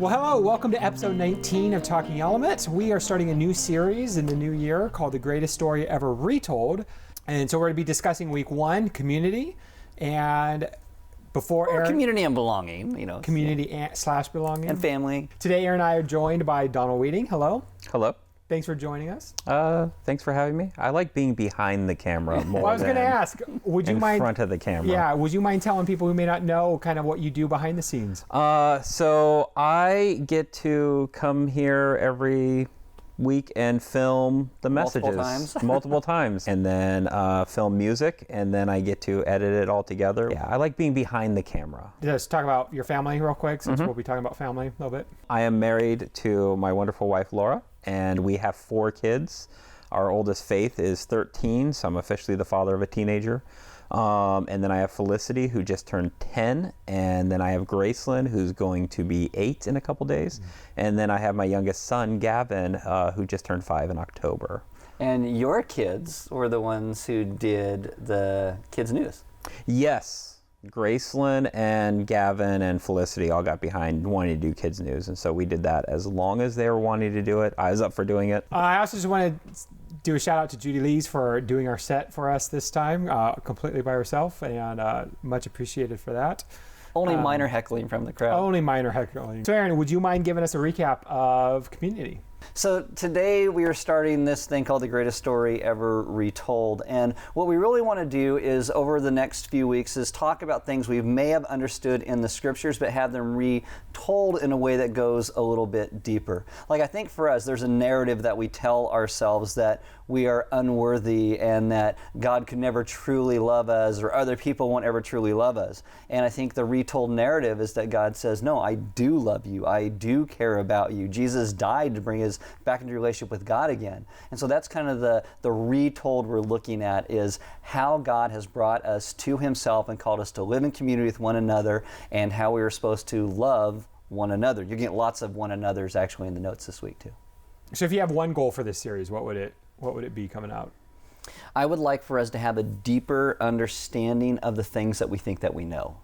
Well, hello, welcome to episode 19 of Talking Elements. We are starting a new series in the new year called The Greatest Story Ever Retold. And so we're going to be discussing week one, community, and before community and belonging, community slash belonging. And family. Today, Aaron and I are joined by Donald Weiting. Hello. Hello. Thanks for joining us. Thanks for having me. I like being behind the camera more I was going to ask, would you mind... in front of the camera. Yeah, would you mind telling people who may not know kind of what you do behind the scenes? So I get to come here every week and film the messages multiple times, and then film music, and then I get to edit it all together. Yeah, I like being behind the camera. Just talk about your family real quick, since we'll be talking about family a little bit. I am married to my wonderful wife, Laura, and we have 4 kids. Our oldest, Faith, is 13, so I'm officially the father of a teenager. And then I have Felicity, who just turned 10, and then I have Gracelyn, who's going to be 8 in a couple days. And then I have my youngest son, Gavin, who just turned 5 in October. And your kids were the ones who did the kids' news. Yes. Gracelyn and Gavin and Felicity all got behind wanting to do kids' news, and so we did that as long as they were wanting to do it. I was up for doing it. I also just want to do a shout out to Judy Lees for doing our set for us this time, completely by herself, and much appreciated for that. Only minor heckling from the crowd. Only minor heckling. So Aaron, would you mind giving us a recap of community? So today we are starting this thing called The Greatest Story Ever Retold. And what we really want to do is over the next few weeks is talk about things we may have understood in the scriptures, but have them retold in a way that goes a little bit deeper. Like I think for us, there's a narrative that we tell ourselves that we are unworthy and that God could never truly love us or other people won't ever truly love us. And I think the retold narrative is that God says, no, I do love you. I do care about you. Jesus died to bring us back into relationship with God again. And so that's kind of the retold we're looking at, is how God has brought us to himself and called us to live in community with one another, and how we are supposed to love one another. You're getting lots of one another's actually in the notes this week too. So if you have one goal for this series, what would it be coming out? I would like for us to have a deeper understanding of the things that we think that we know.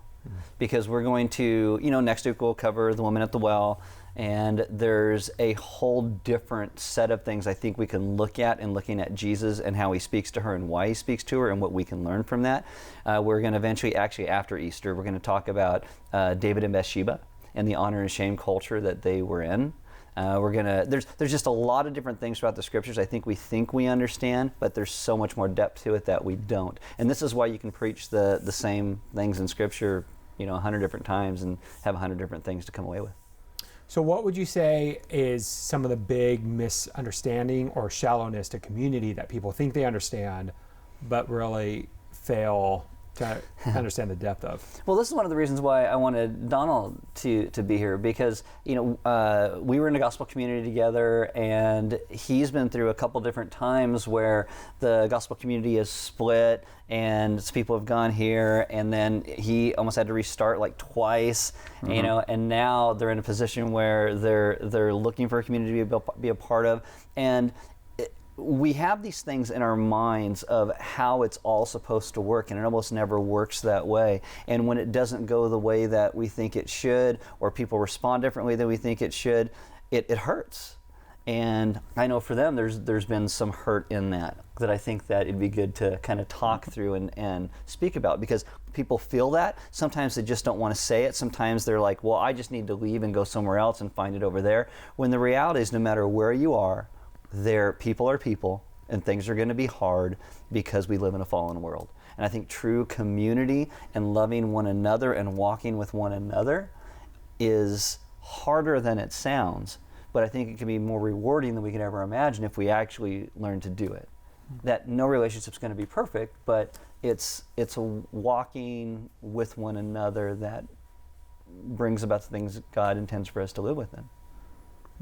Because we're going to, next week we'll cover the woman at the well, and there's a whole different set of things I think we can look at in looking at Jesus and how he speaks to her and why he speaks to her and what we can learn from that. We're going to eventually, actually after Easter, we're going to talk about David and Bathsheba and the honor and shame culture that they were in. There's just a lot of different things throughout the scriptures I think we understand, but there's so much more depth to it that we don't. And this is why you can preach the same things in scripture 100 different times and have 100 different things to come away with. So what would you say is some of the big misunderstanding or shallowness to community that people think they understand, but really fail to understand the depth of? Well, this is one of the reasons why I wanted Donald to be here, because we were in a gospel community together, and he's been through a couple different times where the gospel community is split and people have gone here, and then he almost had to restart like twice, and now they're in a position where they're looking for a community to be a part of. And we have these things in our minds of how it's all supposed to work, and it almost never works that way. And when it doesn't go the way that we think it should, or people respond differently than we think it should, it hurts. And I know for them, there's been some hurt in that I think that it'd be good to kind of talk through and speak about, because people feel that. Sometimes they just don't want to say it. Sometimes they're like, well, I just need to leave and go somewhere else and find it over there. When the reality is, no matter where you are, people are people, and things are going to be hard because we live in a fallen world. And I think true community and loving one another and walking with one another is harder than it sounds, but I think it can be more rewarding than we could ever imagine if we actually learn to do it. That no relationship's going to be perfect, but it's a walking with one another that brings about the things God intends for us to live within.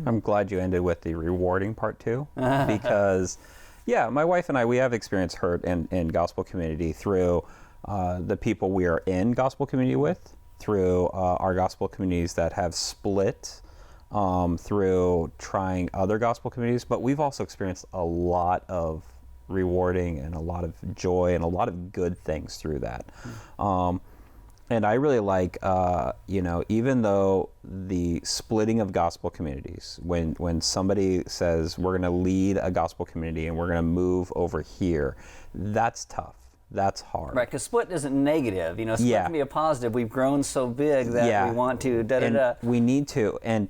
I'm glad you ended with the rewarding part too, because my wife and I, we have experienced hurt in gospel community through the people we are in gospel community with, through our gospel communities that have split, through trying other gospel communities, but we've also experienced a lot of rewarding and a lot of joy and a lot of good things through that. And I really like, even though the splitting of gospel communities, when somebody says we're going to lead a gospel community and we're going to move over here, that's tough. That's hard. Right, because split isn't negative. Split Yeah. can be a positive. We've grown so big that we want to da-da-da. And we need to. And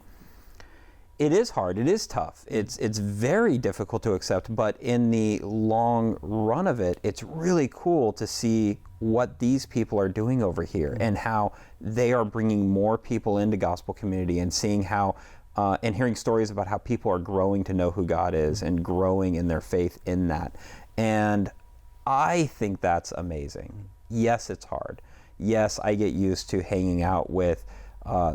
it is hard. It is tough. It's very difficult to accept. But in the long run of it, it's really cool to see what these people are doing over here and how they are bringing more people into gospel community, and seeing how and hearing stories about how people are growing to know who God is and growing in their faith in that. And I think that's amazing. Yes, it's hard. Yes, I get used to hanging out with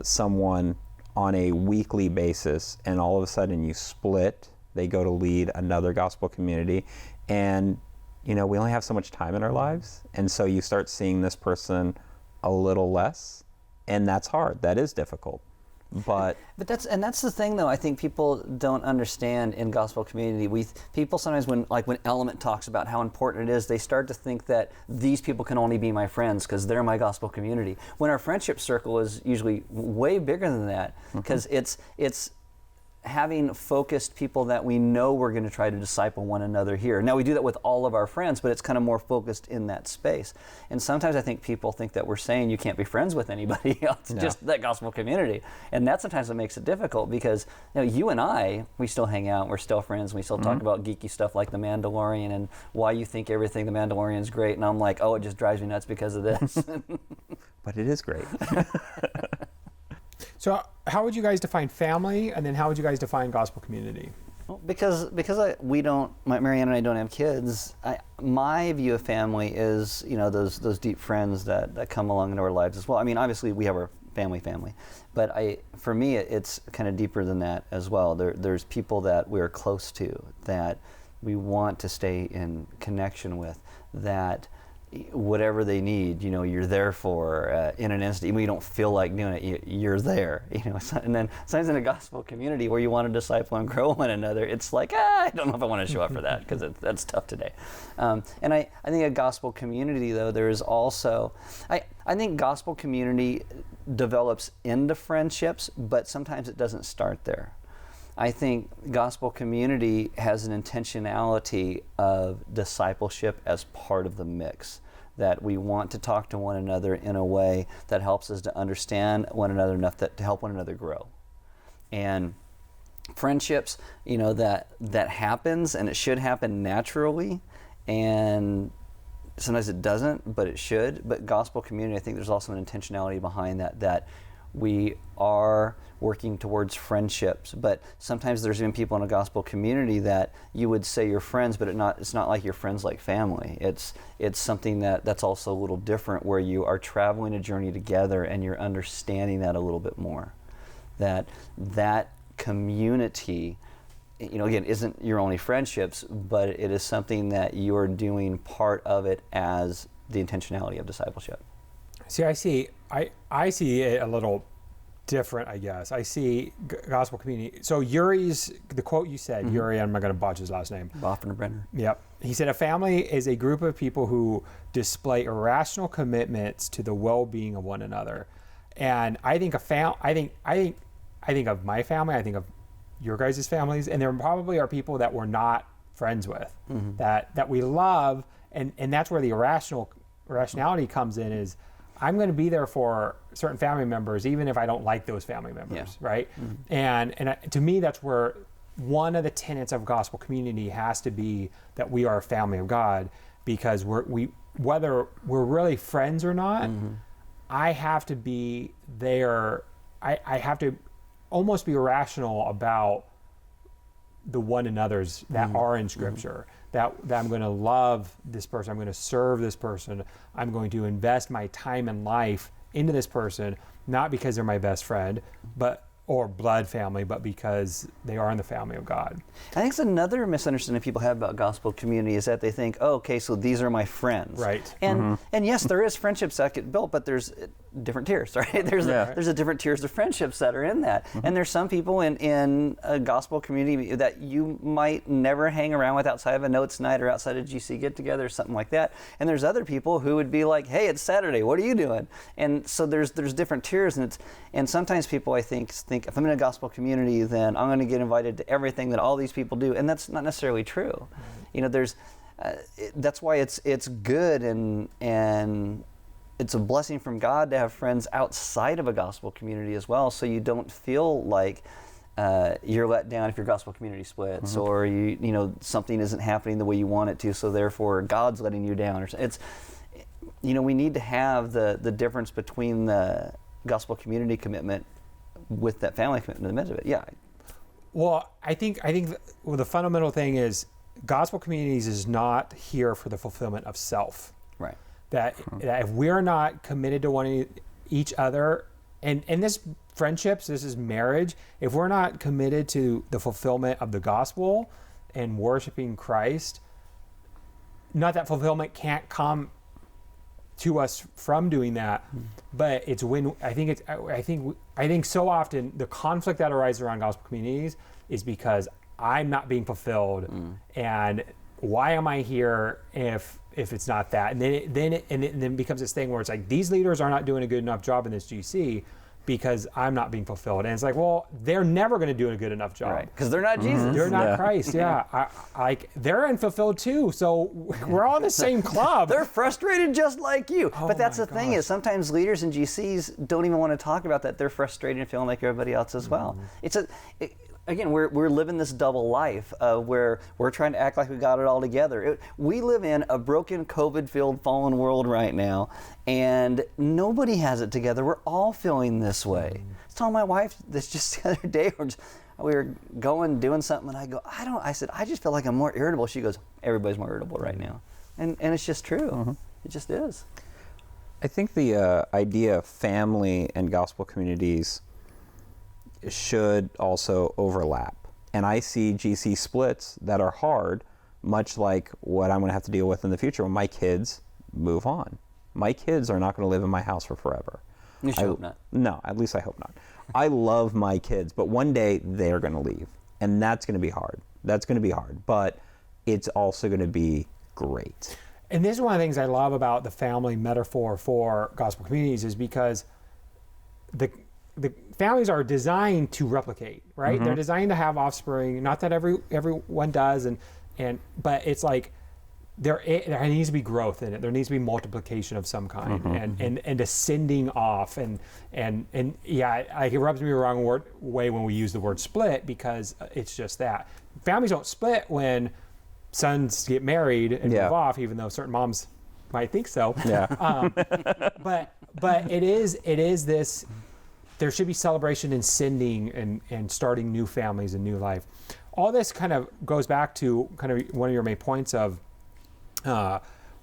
someone on a weekly basis, and all of a sudden you split. They go to lead another gospel community, and we only have so much time in our lives, and so you start seeing this person a little less, and that's hard. That is difficult. But that's the thing, though. I think people don't understand in gospel community. People sometimes, when Element talks about how important it is, they start to think that these people can only be my friends because they're my gospel community. When our friendship circle is usually way bigger than that, because it's having focused people that we know we're going to try to disciple one another here. Now, we do that with all of our friends, but it's kind of more focused in that space. And sometimes I think people think that we're saying you can't be friends with anybody else, just that gospel community. And that's sometimes what makes it difficult, because you and I, we still hang out, we're still friends, we still talk about geeky stuff like The Mandalorian and why you think everything The Mandalorian is great. And I'm like, oh, it just drives me nuts because of this. But it is great. So how would you guys define family, and then how would you guys define gospel community? Well, because Marianne and I don't have kids, my view of family is, those deep friends that come along into our lives as well. I mean, obviously we have our family, but for me, it's kind of deeper than that as well. There's people that we're close to, that we want to stay in connection with, that whatever they need, you're there for in an instant. Even when you don't feel like doing it, you're there. And then sometimes in a gospel community where you want to disciple and grow one another, it's like, I don't know if I want to show up for that, because that's tough today. And I think a gospel community, though, there is also, I think gospel community develops into friendships, but sometimes it doesn't start there. I think gospel community has an intentionality of discipleship as part of the mix, that we want to talk to one another in a way that helps us to understand one another enough to help one another grow. And friendships, that happens, and it should happen naturally, and sometimes it doesn't, but it should. But gospel community, I think there's also an intentionality behind that we are working towards friendships, but sometimes there's even people in a gospel community that you would say you're friends, but it's not like you're friends like family. It's something that's also a little different, where you are traveling a journey together and you're understanding that a little bit more. That community, again, isn't your only friendships, but it is something that you're doing part of it as the intentionality of discipleship. See, I see it a little different, I guess. I see gospel community. So the quote you said, Yuri, I'm not going to botch his last name. Boffenbrenner. Yep. He said, a family is a group of people who display irrational commitments to the well-being of one another. And I think I think of my family, I think of your guys' families, and there probably are people that we're not friends with, that we love, and that's where the irrationality comes in, is I'm going to be there for certain family members, even if I don't like those family members, right? And to me, that's where one of the tenets of gospel community has to be that we are a family of God, because whether we're really friends or not, I have to be there. I have to almost be rational about the one another's that are in Scripture. That I'm going to love this person, I'm going to serve this person, I'm going to invest my time and life into this person, not because they're my best friend, or blood family, but because they are in the family of God. I think it's another misunderstanding people have about gospel community, is that they think, oh, okay, so these are my friends. Right. And yes, there is friendships that get built, but there's different tiers, right? There's a different tiers of friendships that are in that. And there's some people in a gospel community that you might never hang around with outside of a notes night or outside of GC get-together or something like that. And there's other people who would be like, hey, it's Saturday, what are you doing? And so there's different tiers, and sometimes people, I think if I'm in a gospel community, then I'm going to get invited to everything that all these people do, and that's not necessarily true. You know, that's why it's good and it's a blessing from God to have friends outside of a gospel community as well, so you don't feel like you're let down if your gospel community splits, or you know something isn't happening the way you want it to, so therefore God's letting you down. Or it's, you know, we need to have the difference between the gospel community commitment with that family commitment in the midst of it. Yeah. Well, I think the fundamental thing is gospel communities is not here for the fulfillment of self. Right. That if we're not committed to one each other, and this friendships, this is marriage, if we're not committed to the fulfillment of the gospel and worshiping Christ, not that fulfillment can't come to us from doing that, but it's when I think so often the conflict that arises around gospel communities is because I'm not being fulfilled, and why am I here if it's not that? And then it becomes this thing where it's like, these leaders are not doing a good enough job in this GC because I'm not being fulfilled. And it's like, well, they're never going to do a good enough job. Right, because they're not Jesus. They're not Christ, they're unfulfilled too, so we're all in the same club. They're frustrated just like you. Oh but that's the my thing gosh. is sometimes leaders in GCs don't even want to talk about that. They're frustrated and feeling like everybody else as well. Again, we're living this double life where we're trying to act like we got it all together. We live in a broken, COVID-filled, fallen world right now, and nobody has it together. We're all feeling this way. I was telling my wife this just the other day. We were doing something, and I said, I just feel like I'm more irritable. She goes, everybody's more irritable right now. And it's just true. It just is. I think the idea of family and gospel communities should also overlap. And I see GC splits that are hard, much like what I'm going to have to deal with in the future when my kids move on. My kids are not going to live in my house for forever. You should hope not. No, at least I hope not. I love my kids, but one day they're going to leave. And that's going to be hard. But it's also going to be great. And this is one of the things I love about the family metaphor for gospel communities, is because the families are designed to replicate, right? They're designed to have offspring. Not that everyone does, but it's like there needs to be growth in it. There needs to be multiplication of some kind, and ascending off, and yeah, like it rubs me the wrong way when we use the word split, because it's just that families don't split when sons get married and move off, even though certain moms might think so. Yeah. But it is this. There should be celebration in sending and starting new families and new life. All this kind of goes back to kind of one of your main points of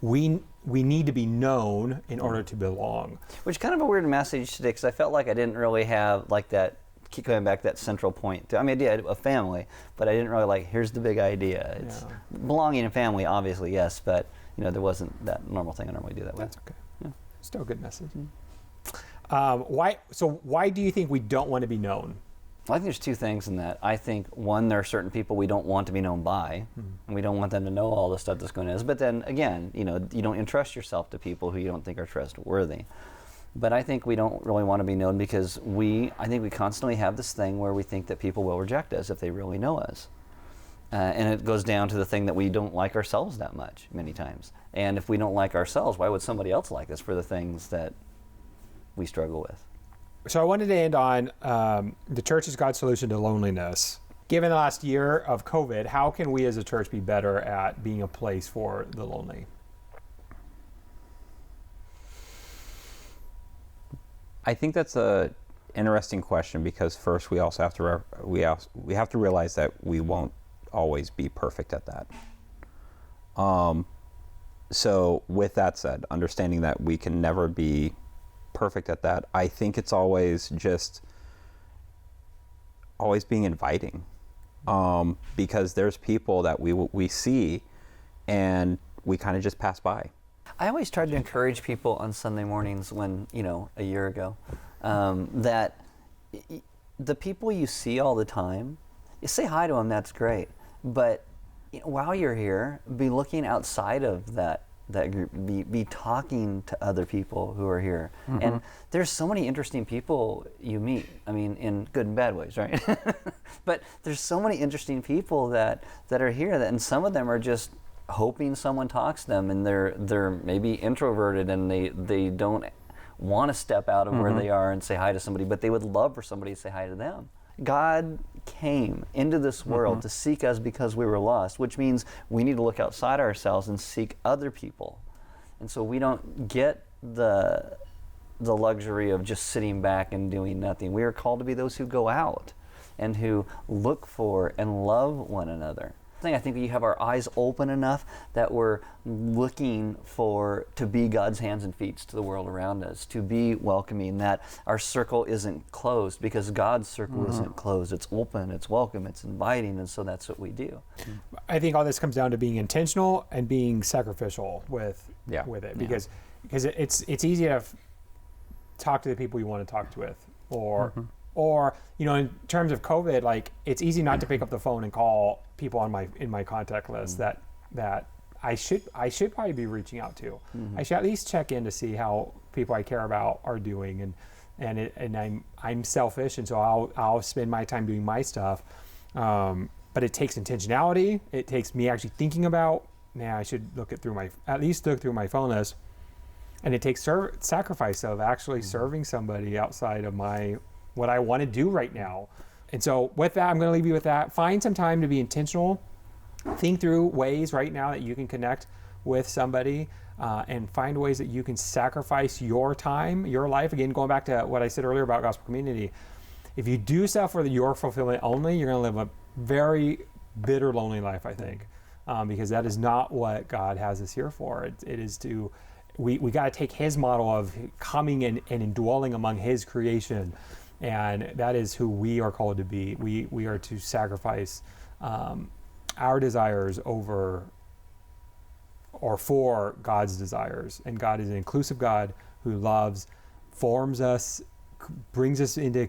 we need to be known in order to belong. Which is kind of a weird message today, because I felt like I didn't really have like that, keep going back to that central point. I mean, I did a family, but I didn't really like, here's the big idea. It's belonging in family, obviously, yes, but there wasn't that normal thing I normally do that with. That's okay. Yeah. Still a good message. Why do you think we don't want to be known? Well, I think there's two things in that. I think, one, there are certain people we don't want to be known by, and we don't want them to know all the stuff that's going on. But then again, you don't entrust yourself to people who you don't think are trustworthy. But I think we don't really want to be known because I think we constantly have this thing where we think that people will reject us if they really know us. And it goes down to the thing that we don't like ourselves that much many times. And if we don't like ourselves, why would somebody else like us for the things that we struggle with? So I wanted to end on the church is God's solution to loneliness. Given the last year of COVID, how can we as a church be better at being a place for the lonely? I think that's a interesting question, because first we also have to we have to realize that we won't always be perfect at that. So with that said, understanding that we can never be perfect at that, I think it's always being inviting, because there's people that we see and we kind of just pass by. I always tried to encourage people on Sunday mornings when, a year ago, that the people you see all the time, you say hi to them, that's great. But while you're here, be looking outside of that group, be talking to other people who are here. Mm-hmm. And there's so many interesting people you meet, in good and bad ways, right? But there's so many interesting people that are here, and some of them are just hoping someone talks to them, and they're maybe introverted and they don't want to step out of where they are and say hi to somebody, but they would love for somebody to say hi to them. God came into this world to seek us because we were lost, which means we need to look outside ourselves and seek other people. And so we don't get the luxury of just sitting back and doing nothing. We are called to be those who go out and who look for and love one another. I think we have our eyes open enough that we're looking to be God's hands and feet to the world around us, to be welcoming, that our circle isn't closed, because God's circle isn't closed. It's open, it's welcome, it's inviting, and so that's what we do. I think all this comes down to being intentional and being sacrificial with it, because it's easy to talk to the people you want to talk to with, or in terms of COVID, like, it's easy not to pick up the phone and call people in my contact list that I should probably be reaching out to. I should at least check in to see how people I care about are doing, and I'm selfish, and so I'll spend my time doing my stuff. But it takes intentionality. It takes me actually thinking about, I should at least look through my phone list, and it takes sacrifice of actually serving somebody outside of what I want to do right now. And so with that, I'm going to leave you with that. Find some time to be intentional. Think through ways right now that you can connect with somebody, and find ways that you can sacrifice your time, your life. Again, going back to what I said earlier about gospel community, if you do stuff for your fulfillment only, you're going to live a very bitter, lonely life, I think, because that is not what God has us here for. It is to, we got to take his model of coming and indwelling among his creation. And that is who we are called to be. We are to sacrifice our desires over or for God's desires. And God is an inclusive God who loves, forms us, brings us into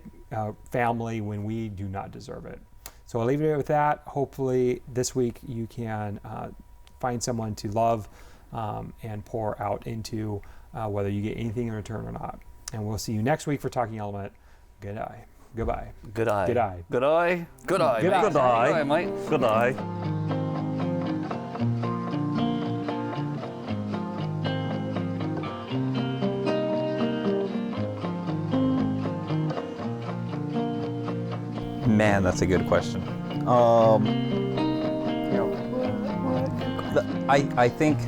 family when we do not deserve it. So I'll leave it with that. Hopefully this week you can find someone to love and pour out into, whether you get anything in return or not. And we'll see you next week for Talking Element. Good eye. Goodbye. Good eye. Good eye. Good eye. Good eye. Good eye. Good eye, mate. Good eye. Man, that's a good question. I think